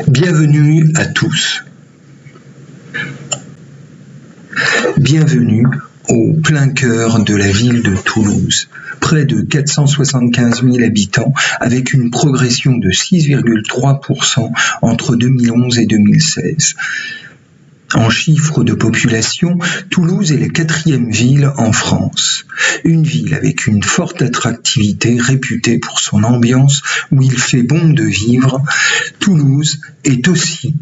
Bienvenue à tous. Bienvenue au plein cœur de la ville de Toulouse. Près de 475 000 habitants avec une progression de 6,3% entre 2011 et 2016. En chiffres de population, Toulouse est la 4e ville en France. Une ville avec une forte attractivité réputée pour son ambiance où il fait bon de vivre. Toulouse est aussi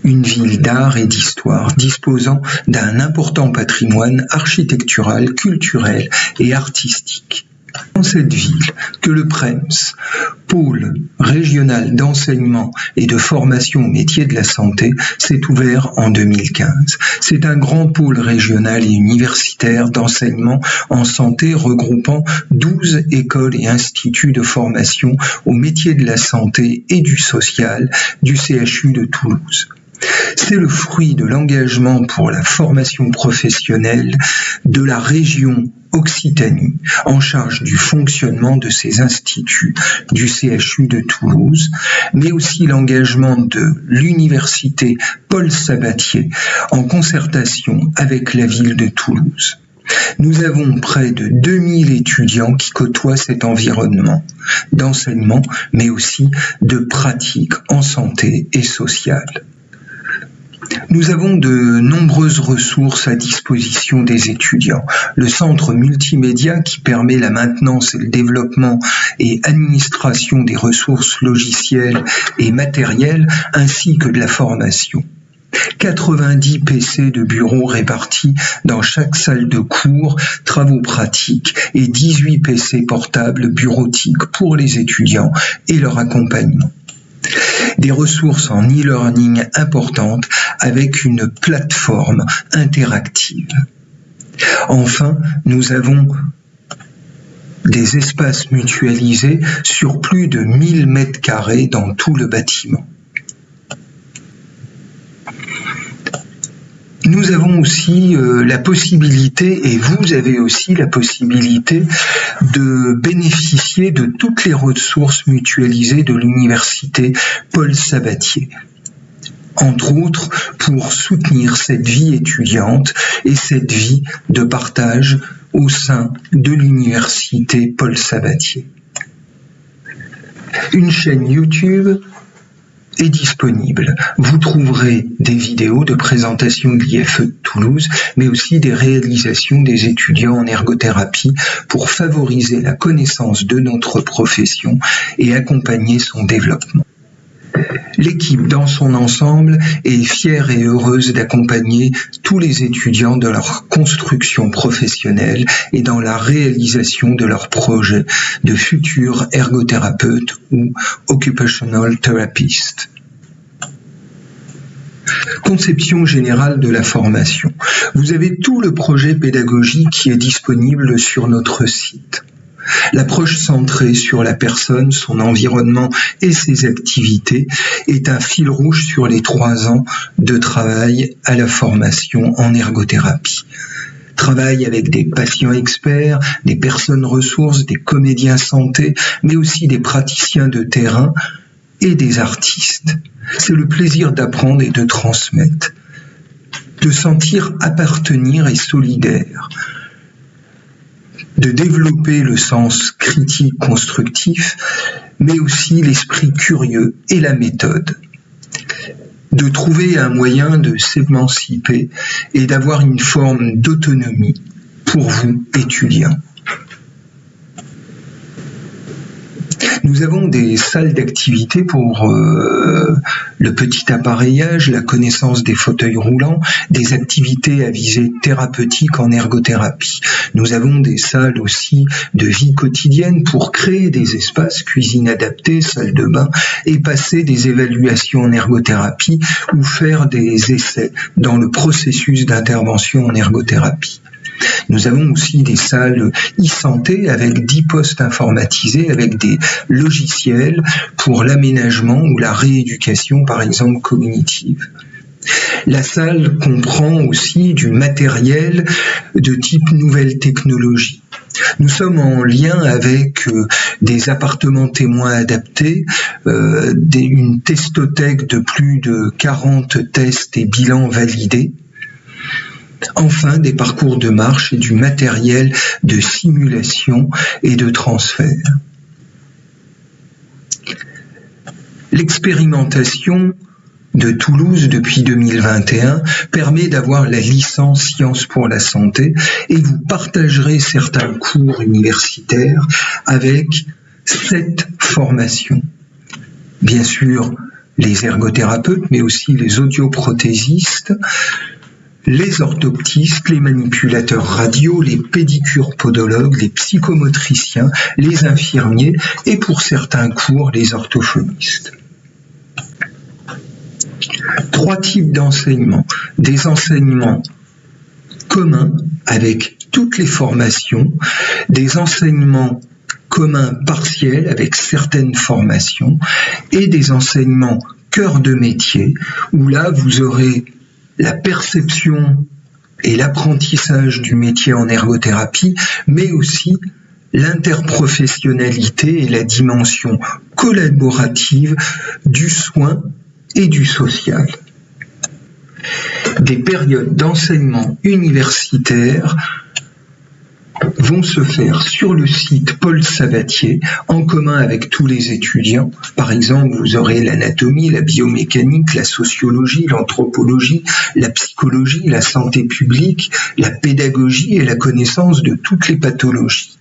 une ville d'art et d'histoire disposant d'un important patrimoine architectural, culturel et artistique. Dans cette ville que le PREMS, pôle régional d'enseignement et de formation aux métiers de la santé, s'est ouvert en 2015. C'est un grand pôle régional et universitaire d'enseignement en santé regroupant 12 écoles et instituts de formation aux métiers de la santé et du social du CHU de Toulouse. C'est le fruit de l'engagement pour la formation professionnelle de la région Occitanie, en charge du fonctionnement de ces instituts du CHU de Toulouse, mais aussi l'engagement de l'université Paul Sabatier en concertation avec la ville de Toulouse. Nous avons près de 2000 étudiants qui côtoient cet environnement d'enseignement, mais aussi de pratique en santé et sociale. Nous avons de nombreuses ressources à disposition des étudiants. Le centre multimédia qui permet la maintenance et le développement et administration des ressources logicielles et matérielles ainsi que de la formation. 90 PC de bureau répartis dans chaque salle de cours, travaux pratiques et 18 PC portables bureautiques pour les étudiants et leur accompagnement. Des ressources en e-learning importantes avec une plateforme interactive. Enfin, nous avons des espaces mutualisés sur plus de 1000 m² dans tout le bâtiment. Nous avons aussi la possibilité, et vous avez aussi la possibilité de bénéficier de toutes les ressources mutualisées de l'université Paul Sabatier. Entre autres, pour soutenir cette vie étudiante et cette vie de partage au sein de l'université Paul Sabatier. Une chaîne YouTube est disponible. Vous trouverez des vidéos de présentation de l'IFE de Toulouse, mais aussi des réalisations des étudiants en ergothérapie pour favoriser la connaissance de notre profession et accompagner son développement. L'équipe dans son ensemble est fière et heureuse d'accompagner tous les étudiants dans leur construction professionnelle et dans la réalisation de leurs projets de futurs ergothérapeutes ou occupational therapist. Conception générale de la formation. Vous avez tout le projet pédagogique qui est disponible sur notre site. L'approche centrée sur la personne, son environnement et ses activités est un fil rouge sur les 3 ans de travail à la formation en ergothérapie. Travail avec des patients experts, des personnes ressources, des comédiens santé, mais aussi des praticiens de terrain et des artistes. C'est le plaisir d'apprendre et de transmettre, de sentir appartenir et solidaire, de développer le sens critique constructif, mais aussi l'esprit curieux et la méthode, de trouver un moyen de s'émanciper et d'avoir une forme d'autonomie pour vous, étudiants. Nous avons des salles d'activité pour le petit appareillage, la connaissance des fauteuils roulants, des activités à visée thérapeutique en ergothérapie. Nous avons des salles aussi de vie quotidienne pour créer des espaces, cuisine adaptée, salle de bain, et passer des évaluations en ergothérapie ou faire des essais dans le processus d'intervention en ergothérapie. Nous avons aussi des salles e-santé avec 10 postes informatisés avec des logiciels pour l'aménagement ou la rééducation, par exemple cognitive. La salle comprend aussi du matériel de type nouvelle technologie. Nous sommes en lien avec des appartements témoins adaptés, une testothèque de plus de 40 tests et bilans validés. Enfin, des parcours de marche et du matériel de simulation et de transfert. L'expérimentation de Toulouse depuis 2021 permet d'avoir la licence Sciences pour la santé et vous partagerez certains cours universitaires avec 7 formations. Bien sûr, les ergothérapeutes, mais aussi les audioprothésistes, les orthoptistes, les manipulateurs radio, les pédicures-podologues, les psychomotriciens, les infirmiers et pour certains cours, les orthophonistes. 3 types d'enseignements. Des enseignements communs avec toutes les formations, des enseignements communs partiels avec certaines formations et des enseignements cœur de métier où là vous aurez la perception et l'apprentissage du métier en ergothérapie, mais aussi l'interprofessionnalité et la dimension collaborative du soin et du social. Des périodes d'enseignement universitaire vont se faire sur le site Paul Sabatier en commun avec tous les étudiants. Par exemple, vous aurez l'anatomie, la biomécanique, la sociologie, l'anthropologie, la psychologie, la santé publique, la pédagogie et la connaissance de toutes les pathologies.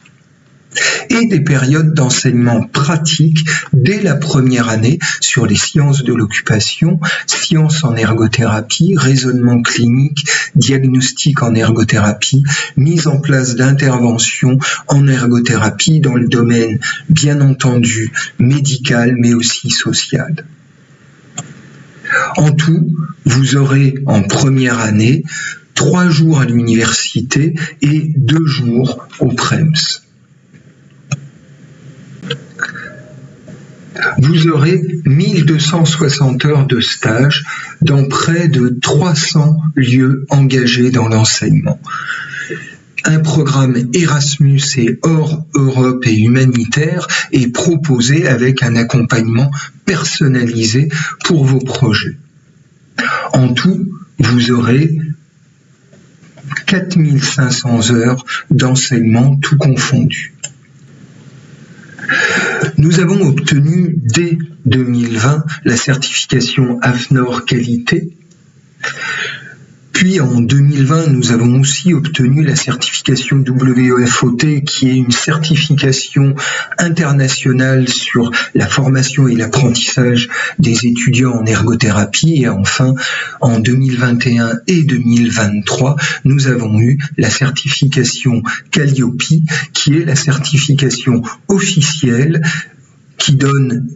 Et des périodes d'enseignement pratique dès la première année sur les sciences de l'occupation, sciences en ergothérapie, raisonnement clinique, diagnostic en ergothérapie, mise en place d'interventions en ergothérapie dans le domaine, bien entendu, médical, mais aussi social. En tout, vous aurez en première année 3 jours à l'université et 2 jours au PREMS. Vous aurez 1260 heures de stage dans près de 300 lieux engagés dans l'enseignement. Un programme Erasmus et hors Europe et humanitaire est proposé avec un accompagnement personnalisé pour vos projets. En tout, vous aurez 4500 heures d'enseignement tout confondu. Nous avons obtenu dès 2020 la certification AFNOR qualité. Puis en 2020, nous avons aussi obtenu la certification WFOT, qui est une certification internationale sur la formation et l'apprentissage des étudiants en ergothérapie. Et enfin, en 2021 et 2023, nous avons eu la certification Calliope, qui est la certification officielle qui donne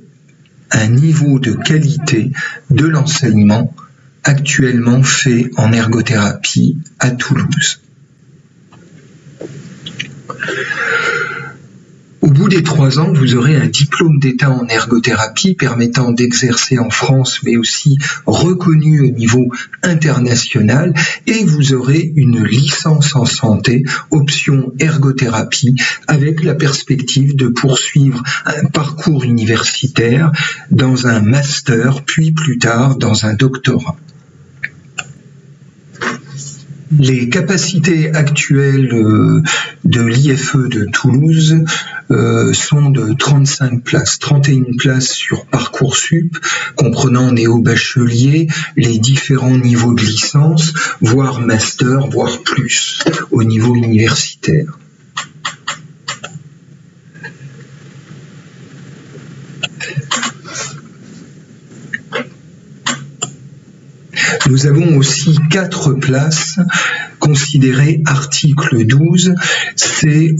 un niveau de qualité de l'enseignement actuellement fait en ergothérapie à Toulouse. Au bout des 3 ans, vous aurez un diplôme d'État en ergothérapie permettant d'exercer en France, mais aussi reconnu au niveau international, et vous aurez une licence en santé, option ergothérapie, avec la perspective de poursuivre un parcours universitaire dans un master, puis plus tard dans un doctorat. Les capacités actuelles de l'IFE de Toulouse sont de 35 places, 31 places sur Parcoursup, comprenant néo-bachelier, les différents niveaux de licence, voire master, voire plus, au niveau universitaire. Nous avons aussi 4 places considérées article 12, c'est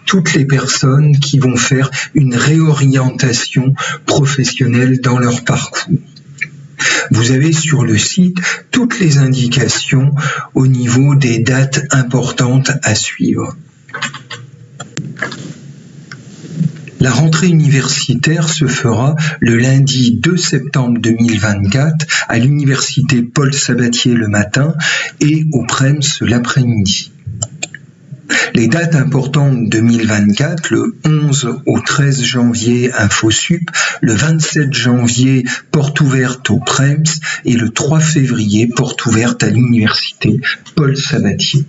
toutes les personnes qui vont faire une réorientation professionnelle dans leur parcours. Vous avez sur le site toutes les indications au niveau des dates importantes à suivre. La rentrée universitaire se fera le lundi 2 septembre 2024 à l'université Paul Sabatier le matin et au PREMS l'après-midi. Les dates importantes 2024, le 11 au 13 janvier, InfoSup, le 27 janvier, porte ouverte au PREMS et le 3 février, porte ouverte à l'université Paul Sabatier.